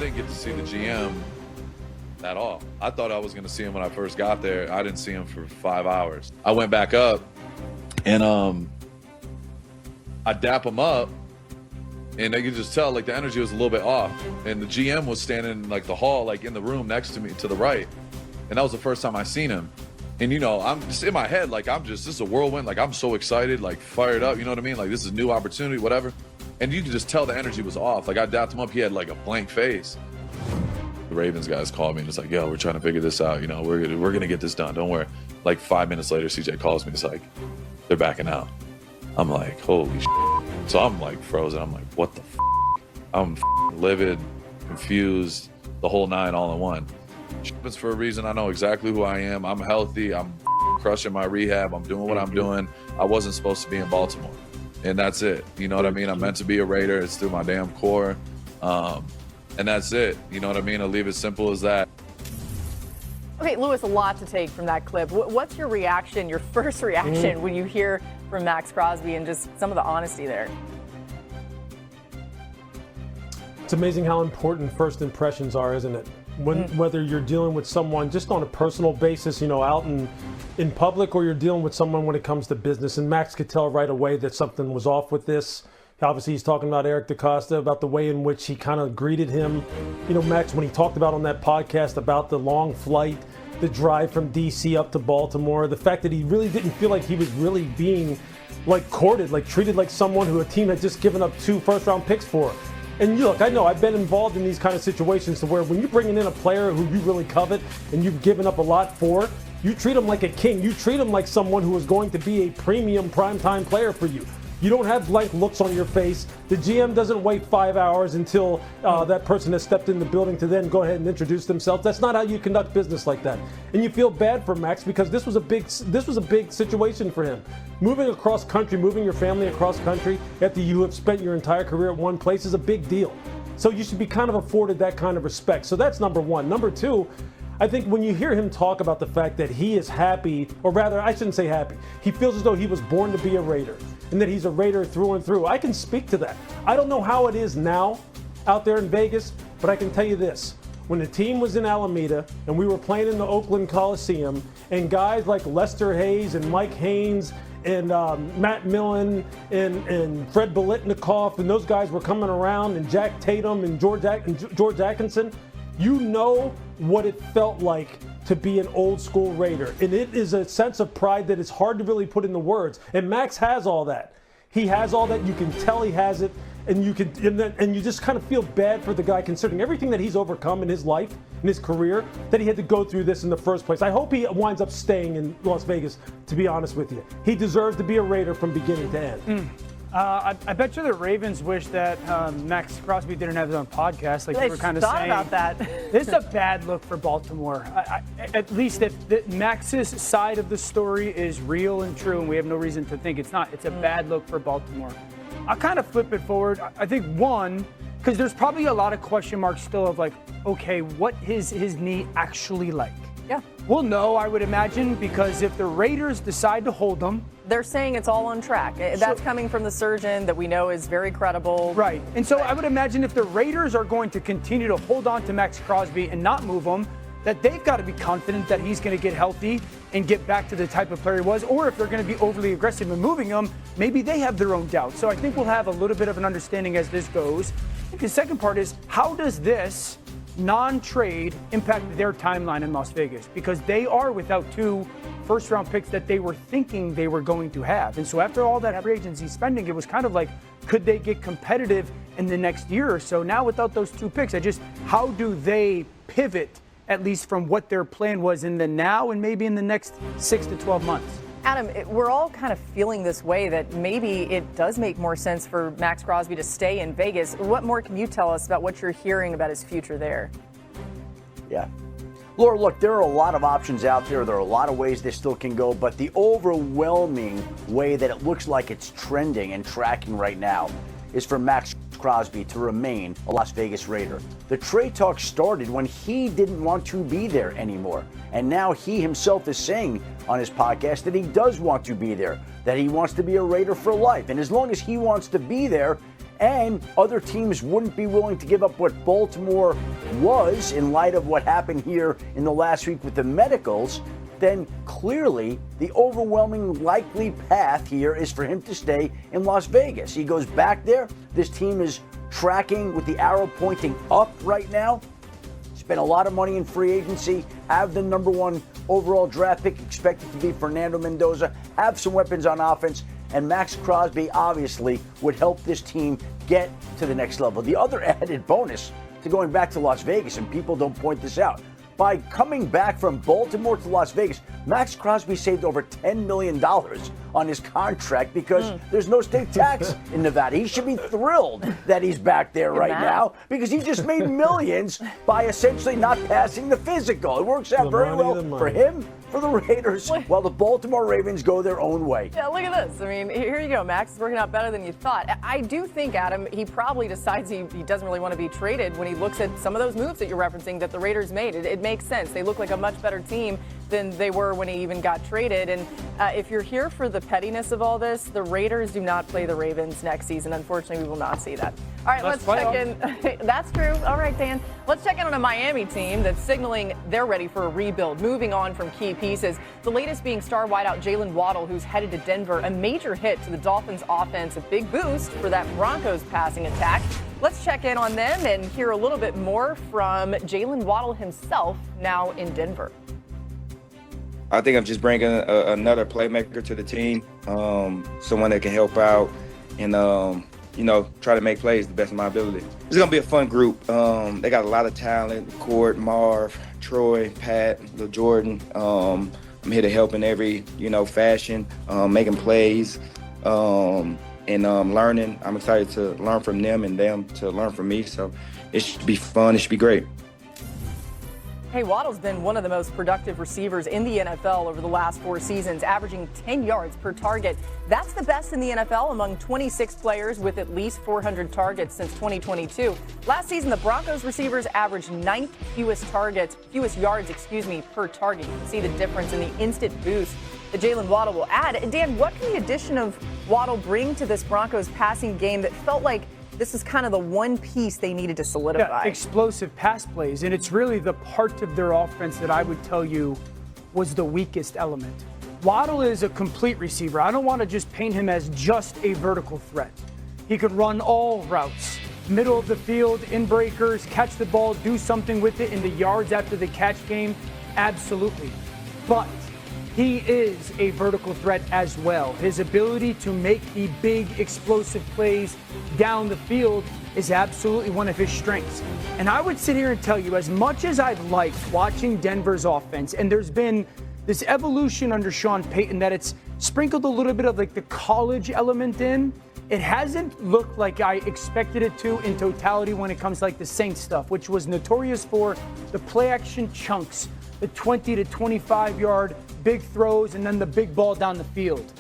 didn't get to see the GM at all. I thought I was going to see him when I first got there. I didn't see him for 5 hours. I went back up and I dap him up, and they could just tell like the energy was a little bit off. And the GM was standing in like the hall, like in the room next to me to the right. And that was the first time I seen him. And, you know, I'm just in my head, like, this is a whirlwind. Like, I'm so excited, like, fired up, you know what I mean? Like, this is a new opportunity, whatever. And you could just tell the energy was off. Like, I dapped him up. He had, like, a blank face. The Ravens guys called me, and it's like, yo, we're trying to figure this out. You know, we're gonna get this done. Don't worry. Like, 5 minutes later, CJ calls me. It's like, they're backing out. I'm like, holy shit. So I'm, like, frozen. I'm like, what the f***? I'm livid, confused, the whole nine all in one. It's for a reason. I know exactly who I am. I'm healthy. I'm crushing my rehab. I'm doing what I'm doing. I wasn't supposed to be in Baltimore, and that's it. You know what I mean? I'm meant to be a Raider. It's through my damn core, and that's it. You know what I mean? I'll leave it simple as that. Okay, Louis, a lot to take from that clip. What's your reaction, your first reaction when you hear from Maxx Crosby and just some of the honesty there? It's amazing how important first impressions are, isn't it? Whether you're dealing with someone just on a personal basis, you know, out in public, or you're dealing with someone when it comes to business. And Max could tell right away that something was off with this. Obviously, he's talking about Eric DaCosta, about the way in which he kind of greeted him. You know, Max, when he talked about on that podcast about the long flight, the drive from D.C. up to Baltimore, the fact that he really didn't feel like he was really being, like, courted, like treated like someone who a team had just given up 2 first-round picks for. And look, I know I've been involved in these kind of situations to where when you're bringing in a player who you really covet and you've given up a lot for, you treat him like a king. You treat him like someone who is going to be a premium primetime player for you. You don't have blank looks on your face. The GM doesn't wait 5 hours until that person has stepped in the building to then go ahead and introduce themselves. That's not how you conduct business like that. And you feel bad for Max because this was a big situation for him. Moving across country, moving your family across country after you have spent your entire career at one place is a big deal. So you should be kind of afforded that kind of respect. So that's number one. Number two, I think when you hear him talk about the fact that he is happy, or rather, I shouldn't say happy, he feels as though he was born to be a Raider and that he's a Raider through and through. I can speak to that. I don't know how it is now out there in Vegas, but I can tell you this. When the team was in Alameda and we were playing in the Oakland Coliseum and guys like Lester Hayes and Mike Haynes and Matt Millen and Fred Biletnikoff and those guys were coming around, and Jack Tatum and George Atkinson, you know what it felt like to be an old school Raider. And it is a sense of pride that is hard to really put into words. And Max has all that. He has all that. You can tell he has it. And you just kind of feel bad for the guy, considering everything that he's overcome in his life, in his career, that he had to go through this in the first place. I hope he winds up staying in Las Vegas, to be honest with you. He deserves to be a Raider from beginning to end. I bet you the Ravens wish that Maxx Crosby didn't have his own podcast, like you were kind of saying. About that. This is a bad look for Baltimore. At least if Max's side of the story is real and true, and we have no reason to think it's not, it's a bad look for Baltimore. I'll kind of flip it forward. I think one, because there's probably a lot of question marks still of like, okay, what is his knee actually like? Yeah. We'll know, I would imagine, because if the Raiders decide to hold him, they're saying it's all on track. That's coming from the surgeon that we know is very credible. Right. And so I would imagine if the Raiders are going to continue to hold on to Maxx Crosby and not move him, that they've got to be confident that he's going to get healthy and get back to the type of player he was. Or if they're going to be overly aggressive in moving him, maybe they have their own doubts. So I think we'll have a little bit of an understanding as this goes. I think the second part is, how does this non-trade impact their timeline in Las Vegas? Because they are without 2 first-round picks that they were thinking they were going to have. And so after all that free agency spending, it was kind of like, could they get competitive in the next year or so? Now without those 2 picks, how do they pivot, at least from what their plan was in the now and maybe in the next 6 to 12 months? Adam, we're all kind of feeling this way that maybe it does make more sense for Maxx Crosby to stay in Vegas. What more can you tell us about what you're hearing about his future there? Yeah. Laura, look, there are a lot of options out there. There are a lot of ways they still can go, but the overwhelming way that it looks like it's trending and tracking right now is for Maxx Crosby to remain a Las Vegas Raider. The trade talk started when he didn't want to be there anymore. And now he himself is saying on his podcast that he does want to be there, that he wants to be a Raider for life. And as long as he wants to be there and other teams wouldn't be willing to give up what Baltimore was in light of what happened here in the last week with the medicals, then clearly the overwhelming likely path here is for him to stay in Las Vegas. He goes back there. This team is tracking with the arrow pointing up right now. Spent a lot of money in free agency, have the number 1 overall draft pick expected to be Fernando Mendoza, have some weapons on offense, and Maxx Crosby obviously would help this team get to the next level. The other added bonus to going back to Las Vegas, and people don't point this out, by coming back from Baltimore to Las Vegas, Maxx Crosby saved over $10 million on his contract because there's no state tax in Nevada. He should be thrilled that he's back there right now because he just made millions by essentially not passing the physical. It works out very well for him, for the Raiders, while the Baltimore Ravens go their own way. Yeah, look at this. I mean, here you go, Max. It's working out better than you thought. I do think, Adam, he probably decides he doesn't really want to be traded when he looks at some of those moves that you're referencing that the Raiders made. It makes sense. They look like a much better team than they were when he even got traded. And if you're here for the pettiness of all this, the Raiders do not play the Ravens next season. Unfortunately, we will not see that. All right, let's check in. That's true. All right, Dan. Let's check in on a Miami team that's signaling they're ready for a rebuild, moving on from key pieces. The latest being star wideout Jalen Waddle, who's headed to Denver, a major hit to the Dolphins' offense, a big boost for that Broncos passing attack. Let's check in on them and hear a little bit more from Jalen Waddle himself now in Denver. I think I'm just bringing another playmaker to the team, someone that can help out and, try to make plays the best of my ability. It's going to be a fun group. They got a lot of talent, Court, Marv, Troy, Pat, Lil Jordan. I'm here to help in every, fashion, making plays and learning. I'm excited to learn from them and them to learn from me. So it should be fun. It should be great. Hey, Waddle's been one of the most productive receivers in the NFL over the last 4 seasons, averaging 10 yards per target. That's the best in the NFL among 26 players with at least 400 targets since 2022. Last season, the Broncos receivers averaged 9th fewest yards, per target. You can see the difference in the instant boost that Jalen Waddle will add. And Dan, what can the addition of Waddle bring to this Broncos passing game that felt like this is kind of the one piece they needed to solidify? Yeah, explosive pass plays, and it's really the part of their offense that I would tell you was the weakest element. Waddle is a complete receiver. I don't want to just paint him as just a vertical threat. He could run all routes, middle of the field, in breakers, catch the ball, do something with it in the yards after the catch game, absolutely. But he is a vertical threat as well. His ability to make the big explosive plays down the field is absolutely one of his strengths. And I would sit here and tell you, as much as I've liked watching Denver's offense, and there's been this evolution under Sean Payton that it's sprinkled a little bit of like the college element in, it hasn't looked like I expected it to in totality when it comes to like the Saints stuff, which was notorious for the play action chunks, the 20 to 25 yard big throws, and then the big ball down the field.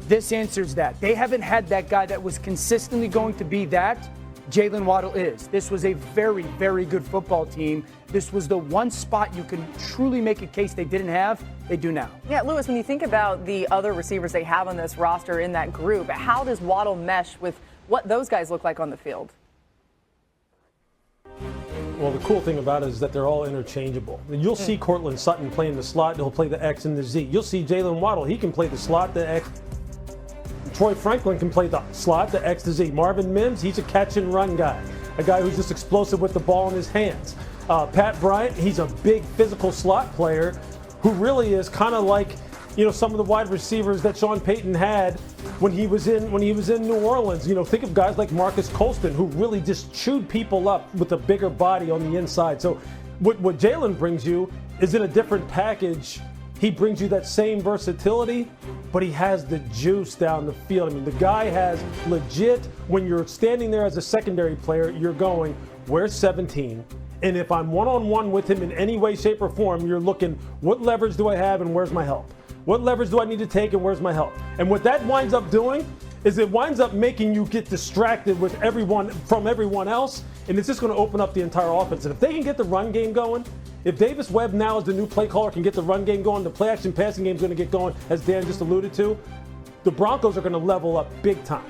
This answers that. They haven't had that guy that was consistently going to be that. Jalen Waddle is. This was a very, very good football team. This was the one spot you can truly make a case they didn't have. They do now. Yeah, Lewis, when you think about the other receivers they have on this roster in that group, how does Waddle mesh with what those guys look like on the field? Well, the cool thing about it is that they're all interchangeable. You'll see Cortland Sutton playing the slot, he'll play the X and the Z. You'll see Jalen Waddle, he can play the slot, the X. Troy Franklin can play the slot, the X to Z. Marvin Mims, he's a catch and run guy, a guy who's just explosive with the ball in his hands. Pat Bryant, he's a big physical slot player who really is kind of like, some of the wide receivers that Sean Payton had when he was in New Orleans. Think of guys like Marcus Colston, who really just chewed people up with a bigger body on the inside. So what Jalen brings you is in a different package. He brings you that same versatility, but he has the juice down the field. I mean, the guy has legit, when you're standing there as a secondary player, you're going, where's 17? And if I'm one-on-one with him in any way, shape, or form, you're looking, what leverage do I have and where's my help? What leverage do I need to take and where's my help? And what that winds up doing is it winds up making you get distracted with everyone else, and it's just going to open up the entire offense. And if they can get the run game going, if Davis Webb now is the new play caller, can get the run game going, the play action passing game is going to get going, as Dan just alluded to, the Broncos are going to level up big time.